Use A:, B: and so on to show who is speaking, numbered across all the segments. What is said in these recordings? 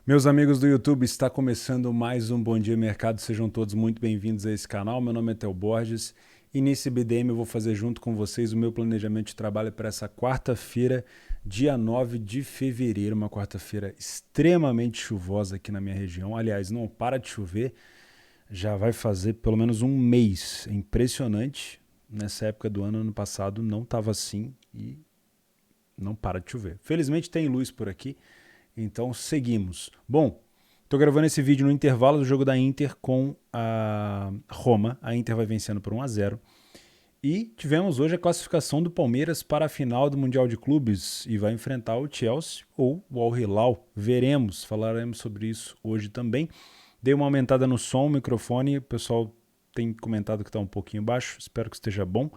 A: Meus amigos do YouTube, está começando mais um Bom Dia Mercado, sejam todos muito bem-vindos a esse canal. Meu nome é Theo Borges e nesse BDM eu vou fazer junto com vocês o meu planejamento de trabalho para essa quarta-feira, dia 9 de fevereiro, uma quarta-feira extremamente chuvosa aqui na minha região. Aliás, não para de chover, já vai fazer pelo menos um mês. É impressionante, nessa época do ano passado não estava assim e não para de chover. Felizmente tem luz por aqui. Então seguimos. Bom, estou gravando esse vídeo no intervalo do jogo da Inter com a Roma. A Inter vai vencendo por 1-0. E tivemos hoje a classificação do Palmeiras para a final do Mundial de Clubes e vai enfrentar o Chelsea ou o Al Hilal. Veremos, falaremos sobre isso hoje também. Dei uma aumentada no som, microfone, o pessoal tem comentado que está um pouquinho baixo, espero que esteja bom.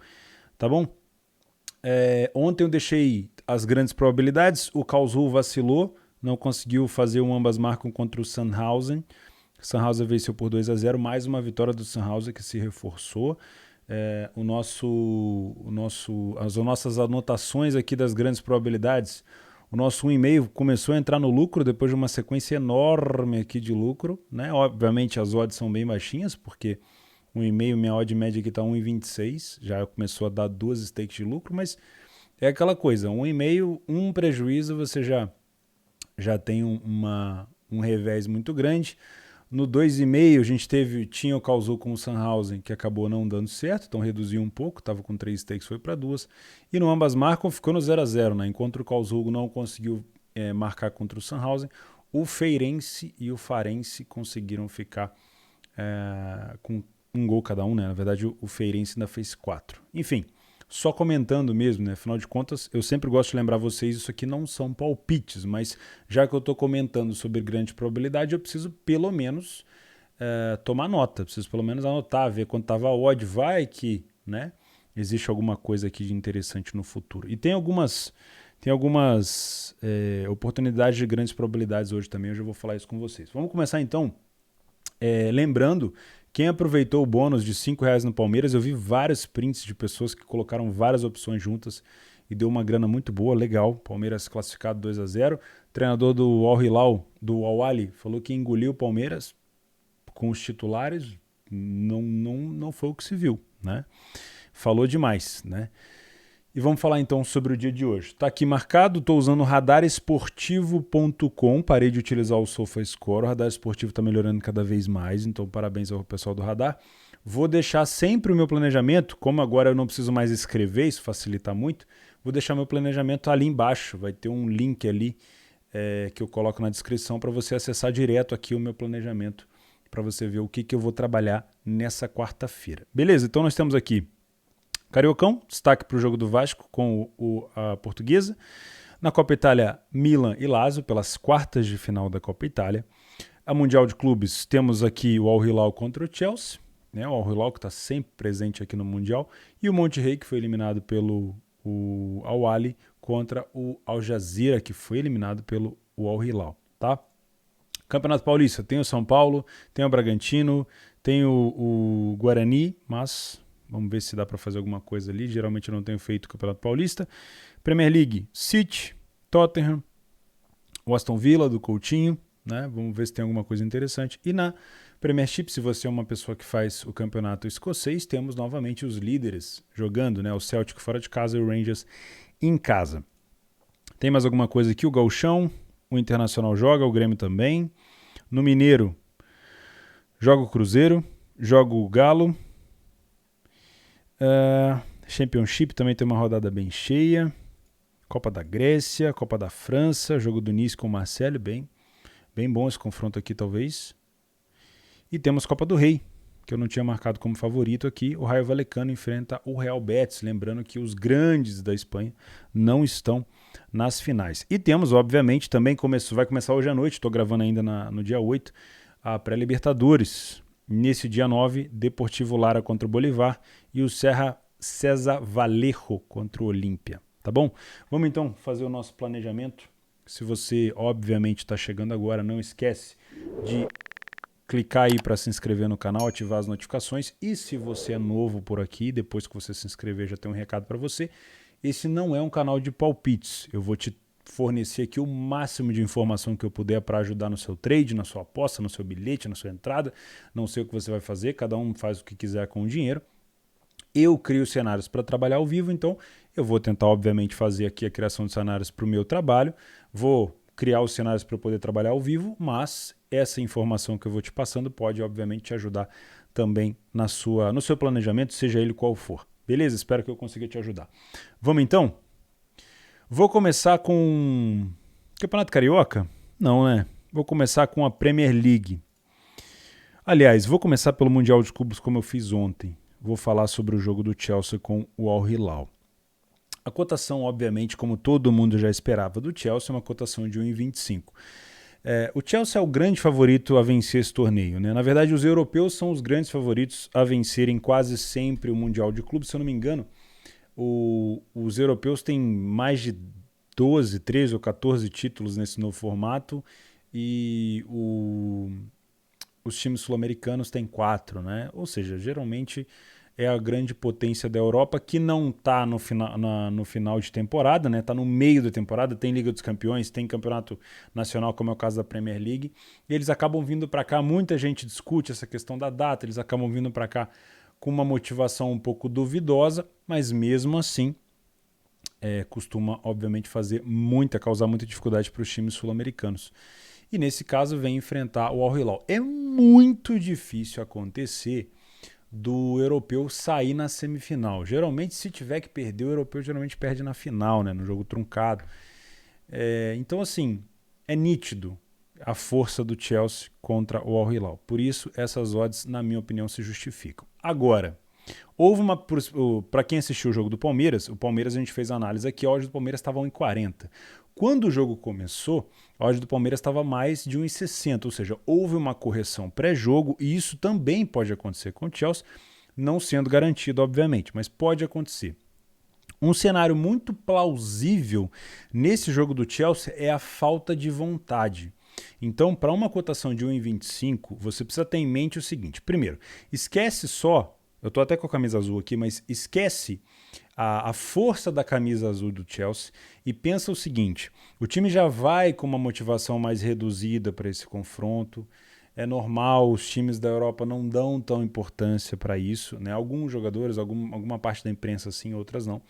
A: Tá bom? Ontem eu deixei as grandes probabilidades, o Karlsruhe vacilou, não conseguiu fazer um ambas marcam contra o Sandhausen. Sandhausen venceu por 2-0, mais uma vitória do Sandhausen que se reforçou. As nossas anotações aqui das grandes probabilidades, o nosso 1,5 começou a entrar no lucro depois de uma sequência enorme aqui de lucro, né? Obviamente as odds são bem baixinhas, porque 1,5, minha odd média aqui está 1,26, já começou a dar duas stakes de lucro, mas é aquela coisa, 1,5, um prejuízo, você já tem um revés muito grande. No 2,5 a gente tinha o Karlsruhe com o Sandhausen, que acabou não dando certo, então reduziu um pouco, estava com 3 stakes, foi para 2. E no ambas marcam ficou no 0-0, né? Enquanto o Karlsruhe não conseguiu marcar contra o Sandhausen, o Feirense e o Farense conseguiram ficar com um gol cada um, né? Na verdade o Feirense ainda fez 4. Enfim, só comentando mesmo, né? Afinal de contas, eu sempre gosto de lembrar vocês, isso aqui não são palpites, mas já que eu estou comentando sobre grande probabilidade, eu preciso pelo menos tomar nota, preciso pelo menos anotar, ver quanto estava a odd, vai que, né? Existe alguma coisa aqui de interessante no futuro. E tem algumas oportunidades de grandes probabilidades hoje também, hoje eu vou falar isso com vocês. Vamos começar então lembrando, quem aproveitou o bônus de R$5 no Palmeiras, eu vi vários prints de pessoas que colocaram várias opções juntas e deu uma grana muito boa, legal. Palmeiras classificado 2-0. O treinador do Al Hilal, do Al Ahly, falou que engoliu o Palmeiras com os titulares, não foi o que se viu, né? Falou demais, né? E vamos falar então sobre o dia de hoje. Está aqui marcado, estou usando o radaresportivo.com, parei de utilizar o SofaScore, o Radar Esportivo está melhorando cada vez mais, então parabéns ao pessoal do Radar. Vou deixar sempre o meu planejamento, como agora eu não preciso mais escrever, isso facilita muito, vou deixar meu planejamento ali embaixo, vai ter um link ali que eu coloco na descrição para você acessar direto aqui o meu planejamento, para você ver o que eu vou trabalhar nessa quarta-feira. Beleza, então nós temos aqui Cariocão, destaque para o jogo do Vasco com a Portuguesa. Na Copa Itália, Milan e Lazio, pelas quartas de final da Copa Itália. A Mundial de Clubes, temos aqui o Al Hilal contra o Chelsea, né? O Al Hilal que está sempre presente aqui no Mundial. E o Monterrey, que foi eliminado pelo Al Ahly, contra o Al Jazeera, que foi eliminado pelo Al Hilal. Tá? Campeonato Paulista, tem o São Paulo, tem o Bragantino, tem o Guarani, mas vamos ver se dá para fazer alguma coisa ali. Geralmente eu não tenho feito o Campeonato Paulista. Premier League, City, Tottenham, o Aston Villa, do Coutinho, né? Vamos ver se tem alguma coisa interessante. E na Premiership, se você é uma pessoa que faz o campeonato escocês, temos novamente os líderes jogando, né? O Celtic fora de casa e o Rangers em casa. Tem mais alguma coisa aqui? O Gauchão, o Internacional joga, o Grêmio também. No Mineiro, joga o Cruzeiro, joga o Galo. Championship também tem uma rodada bem cheia. Copa da Grécia, Copa da França, jogo do Nice com o Marcelo, bem bom esse confronto aqui talvez. E temos Copa do Rei, que eu não tinha marcado como favorito aqui. O Rayo Vallecano enfrenta o Real Betis, lembrando que os grandes da Espanha não estão nas finais. E temos, obviamente, também vai começar hoje à noite, estou gravando ainda no dia 8, a pré-Libertadores. Nesse dia 9, Deportivo Lara contra o Bolívar e o César Vallejo contra o Olímpia. Tá bom? Vamos então fazer o nosso planejamento. Se você, obviamente, está chegando agora, não esquece de clicar aí para se inscrever no canal, ativar as notificações. E se você é novo por aqui, depois que você se inscrever já tem um recado para você. Esse não é um canal de palpites. Eu vou te fornecer aqui o máximo de informação que eu puder para ajudar no seu trade, na sua aposta, no seu bilhete, na sua entrada. Não sei o que você vai fazer, cada um faz o que quiser com o dinheiro. Eu crio cenários para trabalhar ao vivo, então eu vou tentar, obviamente, fazer aqui a criação de cenários para o meu trabalho. Vou criar os cenários para eu poder trabalhar ao vivo, mas essa informação que eu vou te passando pode, obviamente, te ajudar também no seu planejamento, seja ele qual for. Beleza? Espero que eu consiga te ajudar. Vamos então? Vou começar com Campeonato Carioca? Não, né? Vou começar com a Premier League. Aliás, vou começar pelo Mundial de Clubes como eu fiz ontem. Vou falar sobre o jogo do Chelsea com o Al Hilal. A cotação, obviamente, como todo mundo já esperava do Chelsea, é uma cotação de 1,25. O Chelsea é o grande favorito a vencer esse torneio, né? Na verdade, os europeus são os grandes favoritos a vencerem quase sempre o Mundial de Clubes. Se eu não me engano, os europeus têm mais de 12, 13 ou 14 títulos nesse novo formato e os times sul-americanos têm 4, né? Ou seja, geralmente é a grande potência da Europa que não está no final de temporada, né? Está no meio da temporada, tem Liga dos Campeões, tem Campeonato Nacional, como é o caso da Premier League, e eles acabam vindo para cá, muita gente discute essa questão da data, eles acabam vindo para cá com uma motivação um pouco duvidosa, mas mesmo assim costuma, obviamente, causar muita dificuldade para os times sul-americanos. E nesse caso vem enfrentar o Al Hilal. É muito difícil acontecer do europeu sair na semifinal. Geralmente, se tiver que perder, o europeu geralmente perde na final, né, no jogo truncado. Então, assim, é nítido a força do Chelsea contra o Al Hilal. Por isso, essas odds, na minha opinião, se justificam. Agora, para quem assistiu o jogo do Palmeiras, a gente fez a análise aqui, a odd do Palmeiras estava 1,40. Quando o jogo começou, a odd do Palmeiras estava mais de 1,60, ou seja, houve uma correção pré-jogo, e isso também pode acontecer com o Chelsea, não sendo garantido, obviamente, mas pode acontecer. Um cenário muito plausível nesse jogo do Chelsea é a falta de vontade. Então, para uma cotação de 1,25, você precisa ter em mente o seguinte. Primeiro, esquece só, eu estou até com a camisa azul aqui, mas esquece a força da camisa azul do Chelsea e pensa o seguinte, o time já vai com uma motivação mais reduzida para esse confronto, é normal, os times da Europa não dão tão importância para isso, né? Alguns jogadores, alguma parte da imprensa sim, outras não.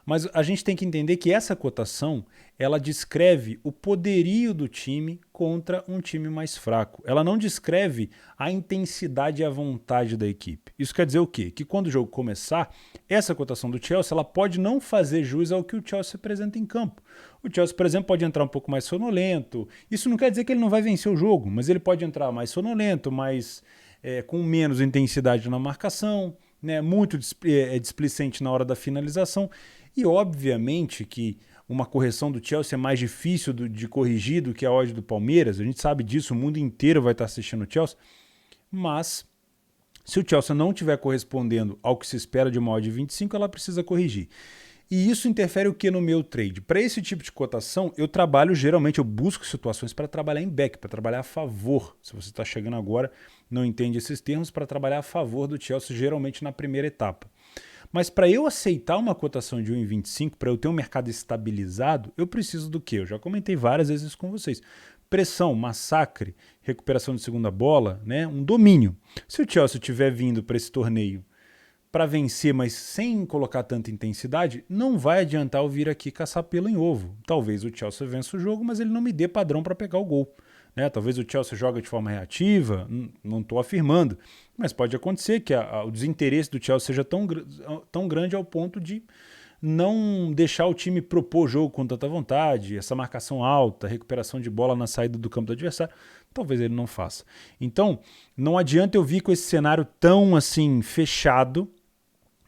A: Mas a gente tem que entender que essa cotação, ela descreve o poderio do time contra um time mais fraco. Ela não descreve a intensidade e a vontade da equipe. Isso quer dizer o quê? Que quando o jogo começar, essa cotação do Chelsea, ela pode não fazer jus ao que o Chelsea apresenta em campo. O Chelsea, por exemplo, pode entrar um pouco mais sonolento. Isso não quer dizer que ele não vai vencer o jogo, mas ele pode entrar mais sonolento, com menos intensidade na marcação, né, muito displicente na hora da finalização. E obviamente que uma correção do Chelsea é mais difícil de corrigir do que a odd do Palmeiras, a gente sabe disso, o mundo inteiro vai estar assistindo o Chelsea, mas se o Chelsea não estiver correspondendo ao que se espera de uma odd de 25, ela precisa corrigir. E isso interfere o que no meu trade? Para esse tipo de cotação, eu busco situações para trabalhar em back, para trabalhar a favor. Se você está chegando agora, não entende esses termos, para trabalhar a favor do Chelsea, geralmente na primeira etapa. Mas para eu aceitar uma cotação de 1,25, para eu ter um mercado estabilizado, eu preciso do quê? Eu já comentei várias vezes isso com vocês. Pressão, massacre, recuperação de segunda bola, né? Um domínio. Se o Chelsea estiver vindo para esse torneio para vencer, mas sem colocar tanta intensidade, não vai adiantar eu vir aqui caçar pelo em ovo. Talvez o Chelsea vença o jogo, mas ele não me dê padrão para pegar o gol. Né? Talvez o Chelsea jogue de forma reativa, não estou afirmando, mas pode acontecer que o desinteresse do Chelsea seja tão grande ao ponto de não deixar o time propor jogo com tanta vontade, essa marcação alta, recuperação de bola na saída do campo do adversário, talvez ele não faça. Então, não adianta eu vir com esse cenário tão assim fechado,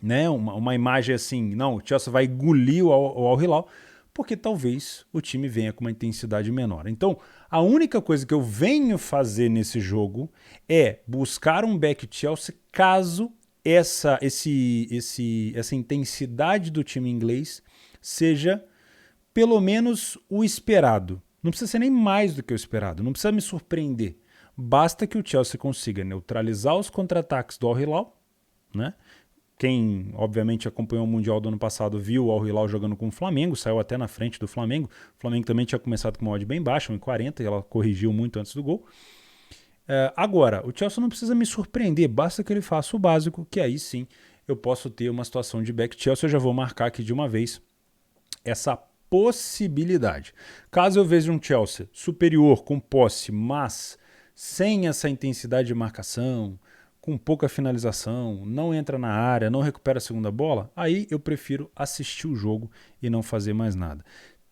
A: né? Uma imagem assim, não, o Chelsea vai engolir o Al Hilal, porque talvez o time venha com uma intensidade menor. Então, a única coisa que eu venho fazer nesse jogo é buscar um back Chelsea caso essa intensidade do time inglês seja pelo menos o esperado. Não precisa ser nem mais do que o esperado, não precisa me surpreender. Basta que o Chelsea consiga neutralizar os contra-ataques do Al Hilal, né? Quem, obviamente, acompanhou o Mundial do ano passado viu o Al Hilal jogando com o Flamengo, saiu até na frente do Flamengo. O Flamengo também tinha começado com uma odd bem baixa, 1,40, e ela corrigiu muito antes do gol. Agora, o Chelsea não precisa me surpreender, basta que ele faça o básico, que aí sim eu posso ter uma situação de back Chelsea. Eu já vou marcar aqui de uma vez essa possibilidade. Caso eu veja um Chelsea superior, com posse, mas sem essa intensidade de marcação, com pouca finalização, não entra na área, não recupera a segunda bola, aí eu prefiro assistir o jogo e não fazer mais nada.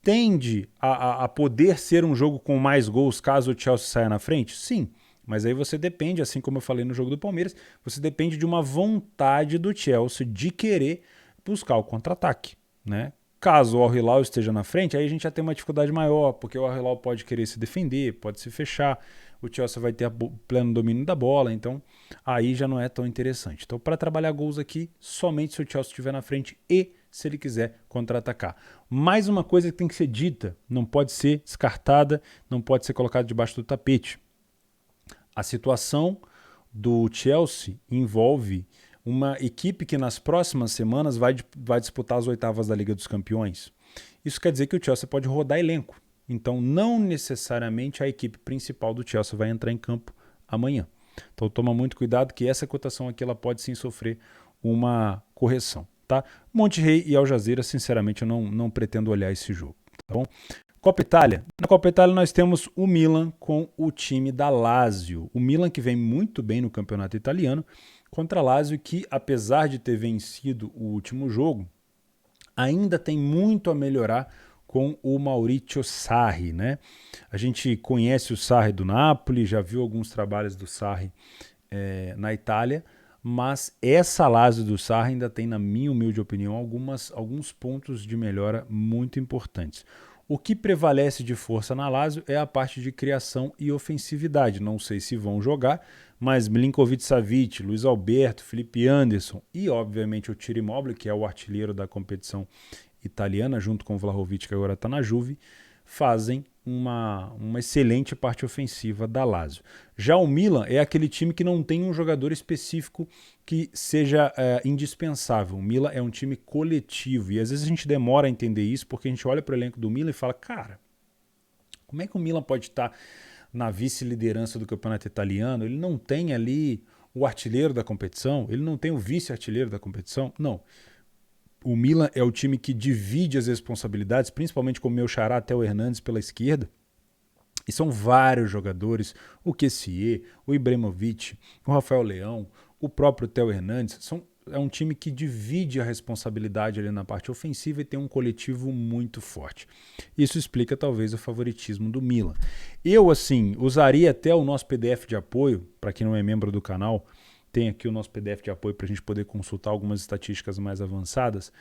A: Tende a poder ser um jogo com mais gols caso o Chelsea saia na frente? Sim, mas aí você depende, assim como eu falei no jogo do Palmeiras, você depende de uma vontade do Chelsea de querer buscar o contra-ataque, né? Caso o Al Hilal esteja na frente, aí a gente já tem uma dificuldade maior, porque o Al Hilal pode querer se defender, pode se fechar, o Chelsea vai ter pleno domínio da bola, então aí já não é tão interessante. Então, para trabalhar gols aqui, somente se o Chelsea estiver na frente e se ele quiser contra-atacar. Mais uma coisa que tem que ser dita, não pode ser descartada, não pode ser colocada debaixo do tapete. A situação do Chelsea envolve uma equipe que nas próximas semanas vai disputar as oitavas da Liga dos Campeões. Isso quer dizer que o Chelsea pode rodar elenco. Então, não necessariamente a equipe principal do Chelsea vai entrar em campo amanhã. Então, toma muito cuidado que essa cotação aqui ela pode sim sofrer uma correção. Tá? Monterrey e Al Jazeera, sinceramente, eu não pretendo olhar esse jogo. Tá bom? Copa Itália. Na Copa Itália nós temos o Milan com o time da Lazio. O Milan que vem muito bem no campeonato italiano contra a Lazio que, apesar de ter vencido o último jogo, ainda tem muito a melhorar com o Maurizio Sarri, né? A gente conhece o Sarri do Napoli, já viu alguns trabalhos do Sarri na Itália, mas essa Lazio do Sarri ainda tem, na minha humilde opinião, alguns pontos de melhora muito importantes. O que prevalece de força na Lazio é a parte de criação e ofensividade. Não sei se vão jogar, mas Milinkovic-Savic, Luiz Alberto, Felipe Anderson e, obviamente, o Ciro Immobile, que é o artilheiro da competição italiana, junto com o Vlahovic, que agora está na Juve, fazem uma excelente parte ofensiva da Lazio. Já o Milan é aquele time que não tem um jogador específico que seja indispensável. O Milan é um time coletivo e às vezes a gente demora a entender isso porque a gente olha para o elenco do Milan e fala, cara, como é que o Milan pode estar na vice-liderança do campeonato italiano? Ele não tem ali o artilheiro da competição? Ele não tem o vice-artilheiro da competição? Não. O Milan é o time que divide as responsabilidades, principalmente com o meu xará Theo Hernandes pela esquerda. E são vários jogadores, o Kessié, o Ibrahimovic, o Rafael Leão, o próprio Theo Hernandes. É um time que divide a responsabilidade ali na parte ofensiva e tem um coletivo muito forte. Isso explica talvez o favoritismo do Milan. Eu, assim, usaria até o nosso PDF de apoio, para quem não é membro do canal, tem aqui o nosso PDF de apoio para a gente poder consultar algumas estatísticas mais avançadas,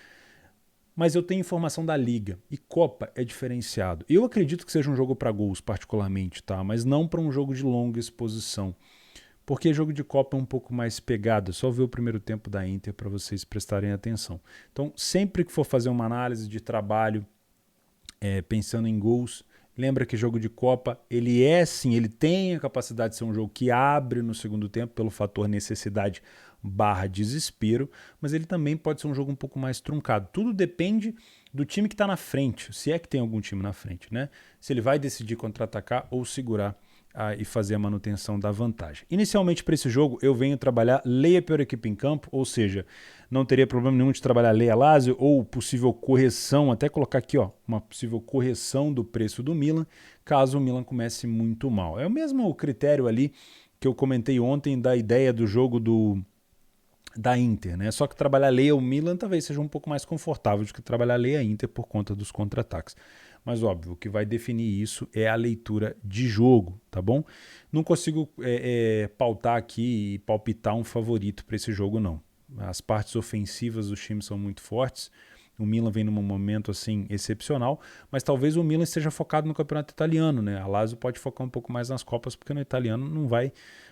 A: mas eu tenho informação da Liga e Copa é diferenciado. Eu acredito que seja um jogo para gols particularmente, tá? Mas não para um jogo de longa exposição, porque jogo de Copa é um pouco mais pegado, só ver o primeiro tempo da Inter para vocês prestarem atenção. Então, sempre que for fazer uma análise de trabalho, pensando em gols, lembra que jogo de Copa, ele é sim, ele tem a capacidade de ser um jogo que abre no segundo tempo pelo fator necessidade / desespero, mas ele também pode ser um jogo um pouco mais truncado. Tudo depende do time que está na frente, se é que tem algum time na frente, né? Se ele vai decidir contra-atacar ou segurar e fazer a manutenção da vantagem. Inicialmente para esse jogo eu venho trabalhar leia pior equipe em campo, ou seja, não teria problema nenhum de trabalhar leia Lazio ou possível correção, até colocar aqui uma possível correção do preço do Milan, caso o Milan comece muito mal. É o mesmo critério ali que eu comentei ontem da ideia do jogo da Inter, né? Só que trabalhar leia o Milan talvez seja um pouco mais confortável do que trabalhar leia a Inter por conta dos contra-ataques. Mas óbvio, o que vai definir isso é a leitura de jogo, tá bom? Não consigo pautar aqui e palpitar um favorito para esse jogo, não. As partes ofensivas dos times são muito fortes. O Milan vem num momento assim excepcional, mas talvez o Milan esteja focado no campeonato italiano, né? A Lazio pode focar um pouco mais nas Copas, porque no italiano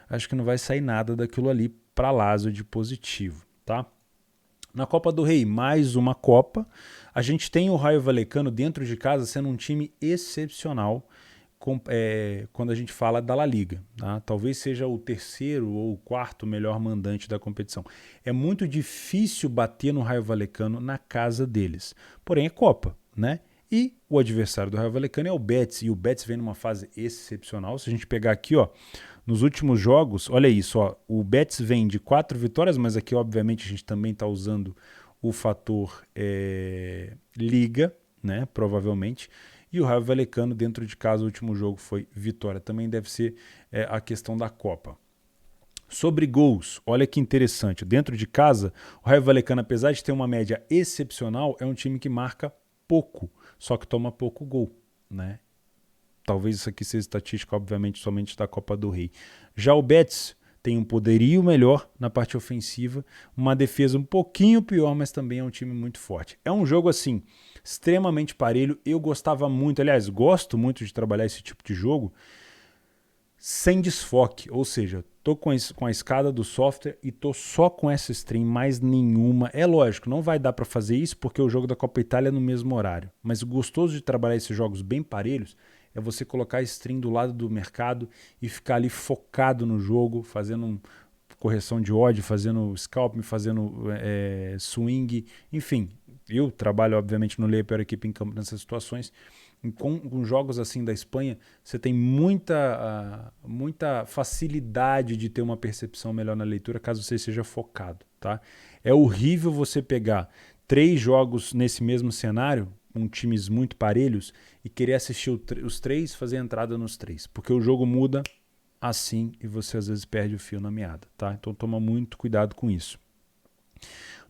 A: acho que não vai sair nada daquilo ali para a Lazio de positivo, tá? Na Copa do Rei, mais uma Copa. A gente tem o Raio Vallecano dentro de casa sendo um time excepcional, quando a gente fala da La Liga. Tá? Talvez seja o terceiro ou o quarto melhor mandante da competição. É muito difícil bater no Rayo Vallecano na casa deles. Porém, é Copa, né? E o adversário do Rayo Vallecano é o Betis, e o Betis vem numa fase excepcional. Se a gente pegar aqui, ó, nos últimos jogos, olha isso, ó, o Betis vem de 4 vitórias, mas aqui, obviamente, a gente também está usando o fator Liga, né, provavelmente. E o Rayo Vallecano, dentro de casa, o último jogo foi vitória. Também deve ser a questão da Copa. Sobre gols, olha que interessante. Dentro de casa, o Rayo Vallecano, apesar de ter uma média excepcional, é um time que marca pouco, só que toma pouco gol, né? Talvez isso aqui seja estatística, obviamente, somente da Copa do Rei. Já o Betis tem um poderio melhor na parte ofensiva, uma defesa um pouquinho pior, mas também é um time muito forte. É um jogo, assim, extremamente parelho. Eu gostava muito, aliás, gosto muito de trabalhar esse tipo de jogo sem desfoque, ou seja, tô com a escada do software e tô só com essa stream, mais nenhuma. É lógico, não vai dar para fazer isso porque o jogo da Copa Itália é no mesmo horário, mas o gostoso de trabalhar esses jogos bem parelhos é você colocar a stream do lado do mercado e ficar ali focado no jogo, fazendo correção de odd, fazendo scalp, fazendo swing, enfim. Eu trabalho, obviamente, no Lei Pior Equipe em campo nessas situações. Com jogos assim da Espanha, você tem muita facilidade de ter uma percepção melhor na leitura caso você seja focado. Tá? É horrível você pegar 3 jogos nesse mesmo cenário, com times muito parelhos, e querer assistir os 3, fazer a entrada nos 3, porque o jogo muda assim e você às vezes perde o fio na meada. Tá? Então toma muito cuidado com isso.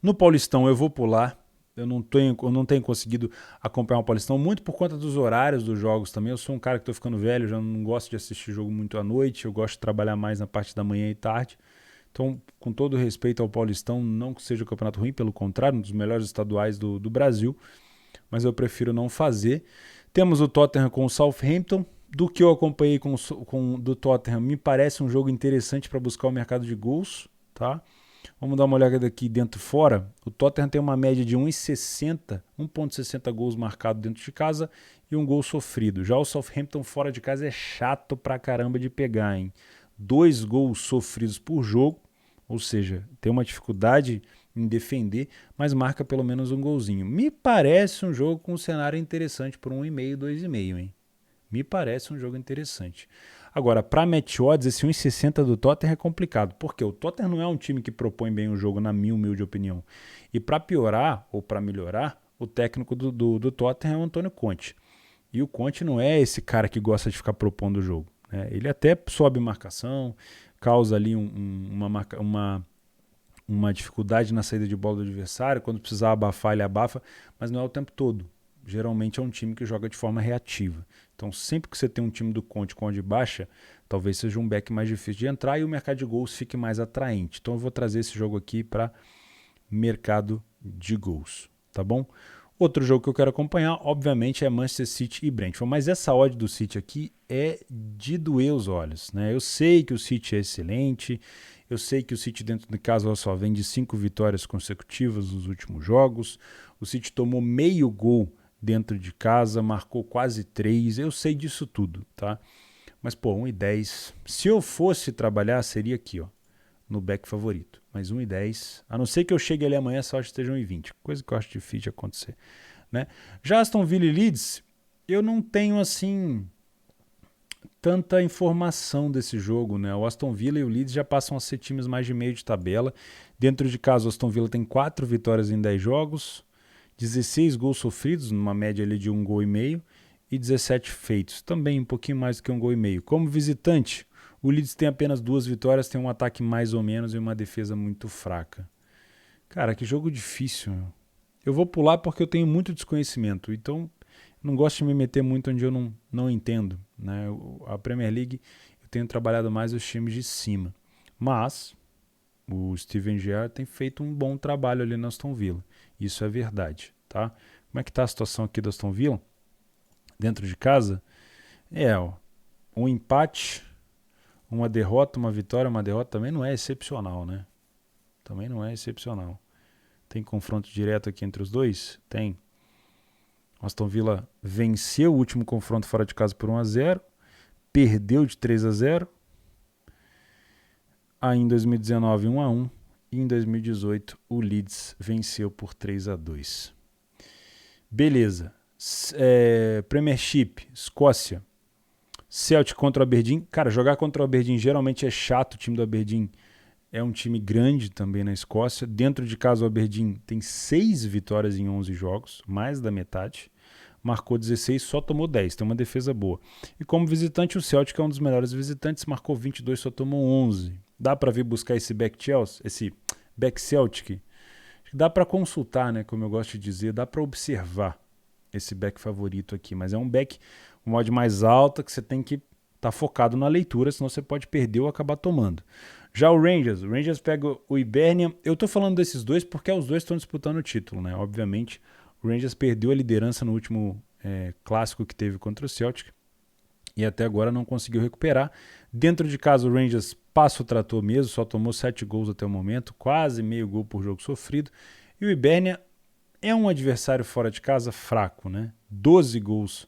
A: No Paulistão eu vou pular. Eu não tenho conseguido acompanhar o Paulistão, muito por conta dos horários dos jogos também. Eu sou um cara que estou ficando velho, já não gosto de assistir jogo muito à noite, eu gosto de trabalhar mais na parte da manhã e tarde. Então, com todo respeito ao Paulistão, não que seja um campeonato ruim, pelo contrário, um dos melhores estaduais do Brasil, mas eu prefiro não fazer. Temos o Tottenham com o Southampton. Do que eu acompanhei do Tottenham, me parece um jogo interessante para buscar o mercado de gols, tá? Vamos dar uma olhada aqui dentro e fora. O Tottenham tem uma média de 1,60 gols marcados dentro de casa e um gol sofrido. Já o Southampton fora de casa é chato pra caramba de pegar, hein? 2 gols sofridos por jogo, ou seja, tem uma dificuldade em defender, mas marca pelo menos um golzinho. Me parece um jogo com um cenário interessante por 1,5, 2,5, hein? Me parece um jogo interessante. Agora, para match odds, esse 1,60 do Tottenham é complicado, porque o Tottenham não é um time que propõe bem o jogo, na minha humilde opinião. E para piorar, ou para melhorar, o técnico do Tottenham é o Antônio Conte. E o Conte não é esse cara que gosta de ficar propondo o jogo. Né? Ele até sobe marcação, causa ali uma dificuldade na saída de bola do adversário, quando precisar abafar, ele abafa, mas não é o tempo todo. Geralmente é um time que joga de forma reativa. Então, sempre que você tem um time do Conte com odd baixa, talvez seja um back mais difícil de entrar e o mercado de gols fique mais atraente. Então, eu vou trazer esse jogo aqui para mercado de gols, tá bom? Outro jogo que eu quero acompanhar, obviamente, é Manchester City e Brentford. Mas essa odd do City aqui é de doer os olhos, né? Eu sei que o City é excelente, eu sei que o City dentro de casa só vem de 5 vitórias consecutivas nos últimos jogos. O City tomou meio gol dentro de casa, marcou quase 3, eu sei disso tudo, tá? Mas, pô, 1,10, se eu fosse trabalhar, seria aqui, ó, no back favorito. Mas 1,10, a não ser que eu chegue ali amanhã, só acho que esteja 1,20, coisa que eu acho difícil de acontecer, né? Já Aston Villa e Leeds, eu não tenho, assim, tanta informação desse jogo, né? O Aston Villa e o Leeds já passam a ser times mais de meio de tabela. Dentro de casa, o Aston Villa tem 4 vitórias em 10 jogos, 16 gols sofridos, numa média ali de 1,5 gol e 17 feitos, também um pouquinho mais do que 1,5 gol. Como visitante, o Leeds tem apenas 2 vitórias, tem um ataque mais ou menos e uma defesa muito fraca. Cara, que jogo difícil. Eu vou pular porque eu tenho muito desconhecimento, então não gosto de me meter muito onde eu não entendo. Né? A Premier League, eu tenho trabalhado mais os times de cima, mas o Steven Gerrard tem feito um bom trabalho ali no Aston Villa. Isso é verdade, tá? Como é que tá a situação aqui do Aston Villa? Dentro de casa? Um empate, uma derrota, uma vitória, uma derrota também não é excepcional, né? Também não é excepcional. Tem confronto direto aqui entre os dois? Tem. O Aston Villa venceu o último confronto fora de casa por 1-0. perdeu de 3-0. Aí em 2019, 1-1. E em 2018, o Leeds venceu por 3-2. Beleza. Premiership, Escócia. Celtic contra o Aberdeen. Cara, jogar contra o Aberdeen geralmente é chato. O time do Aberdeen é um time grande também na Escócia. Dentro de casa, o Aberdeen tem 6 vitórias em 11 jogos, mais da metade. Marcou 16, só tomou 10. Tem uma defesa boa. E como visitante, o Celtic é um dos melhores visitantes. Marcou 22, só tomou 11. Dá para vir buscar esse back Chelsea, esse back Celtic? Dá para consultar, né? Como eu gosto de dizer, dá para observar esse back favorito aqui. Mas é um back com odd mais alta que você tem que estar focado na leitura, senão você pode perder ou acabar tomando. Já o Rangers pega o Hibernian. Eu tô falando desses dois porque os dois estão disputando o título, né? Obviamente, o Rangers perdeu a liderança no último clássico que teve contra o Celtic e até agora não conseguiu recuperar. Dentro de casa, o Rangers passa o trator mesmo, só tomou 7 gols até o momento, quase meio gol por jogo sofrido. E o Hibernian é um adversário fora de casa fraco, né? 12 gols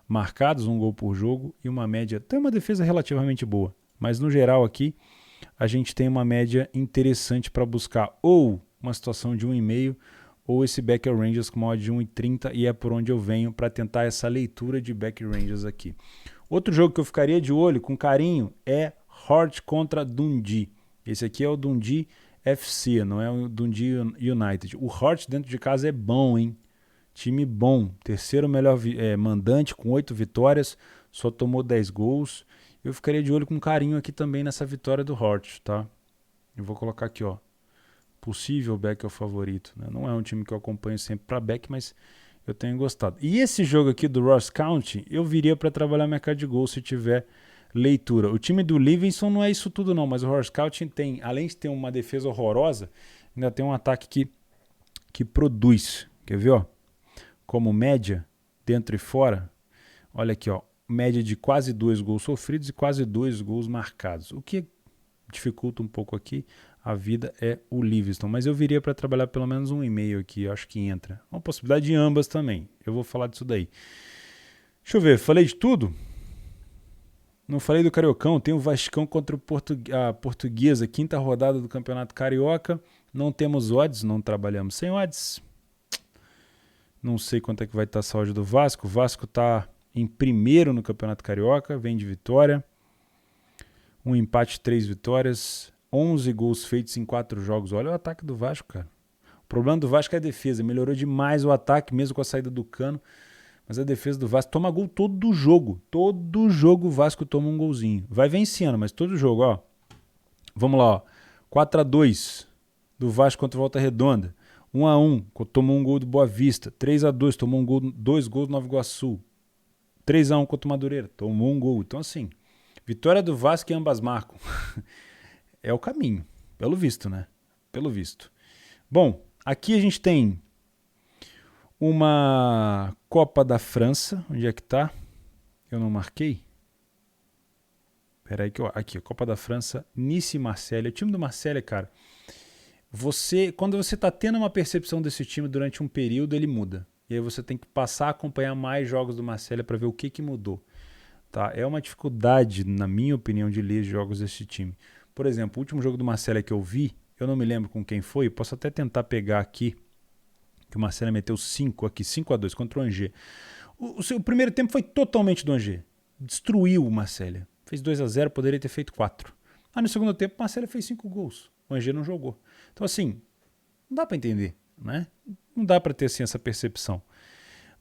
A: marcados, 1 gol por jogo e uma média, tem uma defesa relativamente boa, mas no geral aqui a gente tem uma média interessante para buscar ou uma situação de 1,5 ou esse back Rangers com uma odd de 1,30 e é por onde eu venho para tentar essa leitura de back Rangers aqui. Outro jogo que eu ficaria de olho com carinho é Hearts contra Dundee. Esse aqui é o Dundee FC, não é o Dundee United. O Hearts dentro de casa é bom, hein? Time bom. Terceiro melhor mandante com 8 vitórias, só tomou 10 gols. Eu ficaria de olho com carinho aqui também nessa vitória do Hearts, tá? Eu vou colocar aqui, ó. Possível back é o favorito, né? Não é um time que eu acompanho sempre para back, mas eu tenho gostado. E esse jogo aqui do Ross County, eu viria para trabalhar mercado de gol se tiver leitura. O time do Livingston não é isso tudo não, mas o Ross County tem, além de ter uma defesa horrorosa, ainda tem um ataque que produz. Quer ver, ó? Como média, dentro e fora, olha aqui, ó, média de quase 2 gols sofridos e quase 2 gols marcados. O que dificulta um pouco aqui a vida é o Livingston, mas eu viria para trabalhar pelo menos 1,5 aqui, eu acho que entra. Uma possibilidade de ambas também, eu vou falar disso daí. Deixa eu ver, falei de tudo? Não falei do Cariocão, tem o Vascão contra a Portuguesa, 5ª rodada do Campeonato Carioca. Não temos odds, não trabalhamos sem odds. Não sei quanto é que vai estar a saúde do Vasco. O Vasco está em primeiro no Campeonato Carioca, vem de vitória. Um empate, 3 vitórias, 11 gols feitos em 4 jogos. Olha o ataque do Vasco, cara. O problema do Vasco é a defesa. Melhorou demais o ataque, mesmo com a saída do Cano. Mas a defesa do Vasco toma gol todo jogo. Todo jogo o Vasco toma um golzinho. Vai vencendo, mas todo jogo, ó. Vamos lá, ó. 4-2 do Vasco contra o Volta Redonda. 1-1, tomou um gol do Boa Vista. 3-2, tomou 2 gols do Nova Iguaçu. 3-1 contra o Madureira, tomou um gol. Então, assim, vitória do Vasco e ambas marcam. É o caminho, pelo visto, né? Pelo visto. Bom, aqui a gente tem uma Copa da França. Onde é que tá? Eu não marquei? Peraí que eu... Aqui, Copa da França, Nice e Marselha. O time do Marselha, cara, quando você tá tendo uma percepção desse time durante um período, ele muda. E aí você tem que passar a acompanhar mais jogos do Marselha para ver o que mudou. Tá? É uma dificuldade, na minha opinião, de ler jogos desse time. Por exemplo, o último jogo do Marselha que eu vi, eu não me lembro com quem foi, posso até tentar pegar aqui, que o Marselha meteu 5-2 contra o Angers. O primeiro tempo foi totalmente do Angers. Destruiu o Marselha. Fez 2-0, poderia ter feito 4. Aí no segundo tempo o Marselha fez 5 gols. O Angers não jogou. Então assim, não dá para entender, né? Não dá para ter assim, essa percepção.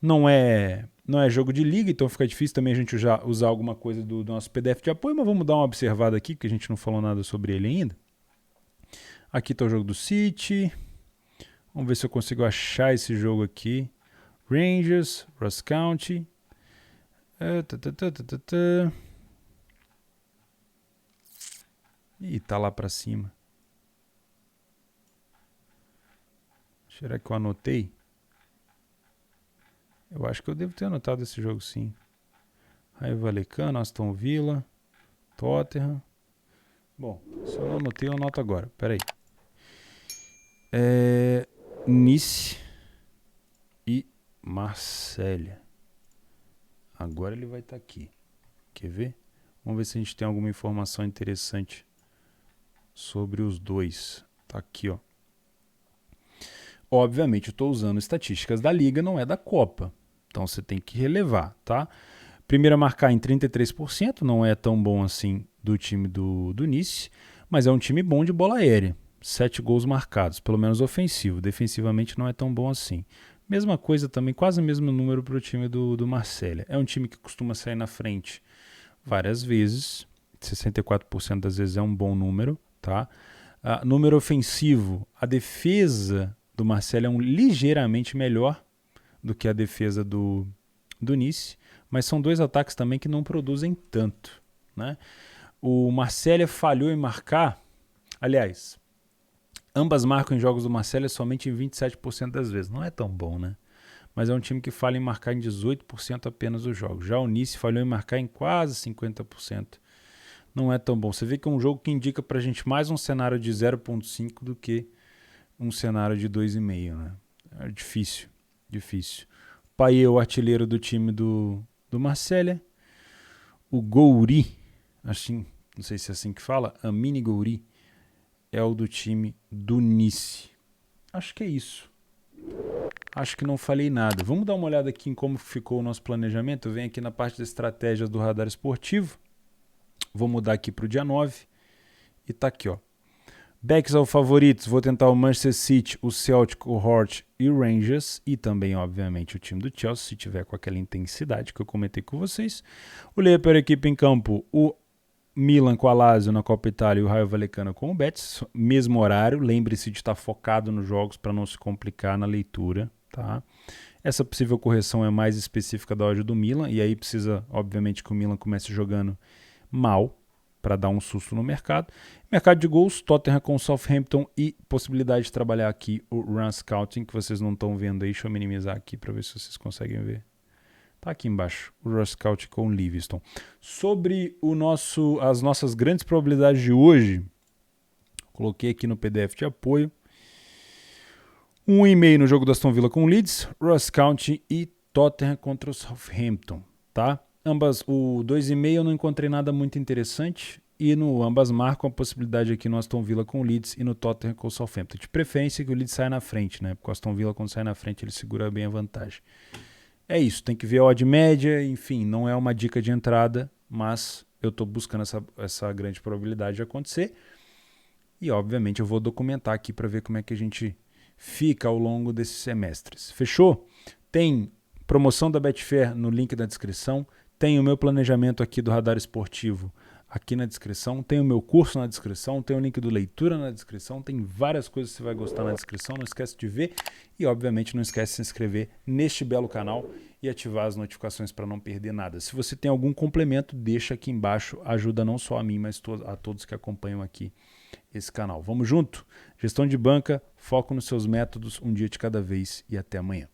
A: Não é jogo de liga, então fica difícil também a gente usar alguma coisa do nosso PDF de apoio, mas vamos dar uma observada aqui, porque a gente não falou nada sobre ele ainda. Aqui está o jogo do City. Vamos ver se eu consigo achar esse jogo aqui. Rangers, Ross County. Ih, tá lá para cima. Será que eu anotei? Eu acho que eu devo ter anotado esse jogo, sim. Raio Vallecano, Aston Villa, Tottenham. Bom, se eu não anotei, eu anoto agora. Pera aí. Nice e Marselha. Agora ele vai estar aqui. Quer ver? Vamos ver se a gente tem alguma informação interessante sobre os dois. Tá aqui, ó. Obviamente eu estou usando estatísticas da Liga, não é da Copa. Então você tem que relevar, tá? Primeiro a marcar em 33%, não é tão bom assim do time do Nice, mas é um time bom de bola aérea. 7 gols marcados, pelo menos ofensivo. Defensivamente não é tão bom assim. Mesma coisa também, quase o mesmo número para o time do Marselha. É um time que costuma sair na frente várias vezes. 64% das vezes é um bom número, tá? Número ofensivo, a defesa do Marselha é ligeiramente melhor do que a defesa do Nice, mas são dois ataques também que não produzem tanto, né? O Marselha falhou em marcar, aliás, ambas marcam em jogos do Marselha somente em 27% das vezes. Não é tão bom, né? Mas é um time que falha em marcar em 18% apenas dos jogos. Já o Nice falhou em marcar em quase 50%. Não é tão bom. Você vê que é um jogo que indica pra gente mais um cenário de 0.5 do que um cenário de 2,5, né? É difícil. Payet, o artilheiro do time do Marselha. O Gouiri, assim, não sei se é assim que fala, Amine Gouiri, é o do time do Nice. Acho que é isso. Acho que não falei nada. Vamos dar uma olhada aqui em como ficou o nosso planejamento. Eu venho aqui na parte da estratégia do Radar Esportivo. Vou mudar aqui para o dia 9. E tá aqui, ó. Backs ao favoritos, vou tentar o Manchester City, o Celtic, o Hearts e o Rangers. E também, obviamente, o time do Chelsea, se tiver com aquela intensidade que eu comentei com vocês. O Leia para a equipe em campo, o Milan com a Lazio na Copa Itália e o Raio Vallecano com o Betis. Mesmo horário, lembre-se de estar focado nos jogos para não se complicar na leitura. Tá? Essa possível correção é mais específica da odd do Milan, e aí precisa, obviamente, que o Milan comece jogando mal para dar um susto no mercado. Mercado de gols, Tottenham com Southampton e possibilidade de trabalhar aqui o Run Scouting, que vocês não estão vendo aí. Deixa eu minimizar aqui para ver se vocês conseguem ver. Tá aqui embaixo, o Run Scouting com Livingston. Sobre as nossas grandes probabilidades de hoje, coloquei aqui no PDF de apoio. 1,5 no jogo do Aston Villa com o Leeds, Ross County e Tottenham contra o Southampton, tá? Ambas, o 2,5 eu não encontrei nada muito interessante e no ambas marcam a possibilidade aqui no Aston Villa com o Leeds e no Tottenham com o Southampton. De preferência que o Leeds saia na frente, né? Porque o Aston Villa quando sai na frente ele segura bem a vantagem. É isso, tem que ver a odd média, enfim, não é uma dica de entrada, mas eu estou buscando essa grande probabilidade de acontecer e obviamente eu vou documentar aqui para ver como é que a gente fica ao longo desses semestres. Fechou? Tem promoção da Betfair no link da descrição, tem o meu planejamento aqui do Radar Esportivo aqui na descrição, tem o meu curso na descrição, tem o link do Leitura na descrição, tem várias coisas que você vai gostar na descrição, não esquece de ver e obviamente não esquece de se inscrever neste belo canal e ativar as notificações para não perder nada. Se você tem algum complemento, deixa aqui embaixo, ajuda não só a mim, mas a todos que acompanham aqui esse canal. Vamos junto? Gestão de banca, foco nos seus métodos, um dia de cada vez e até amanhã.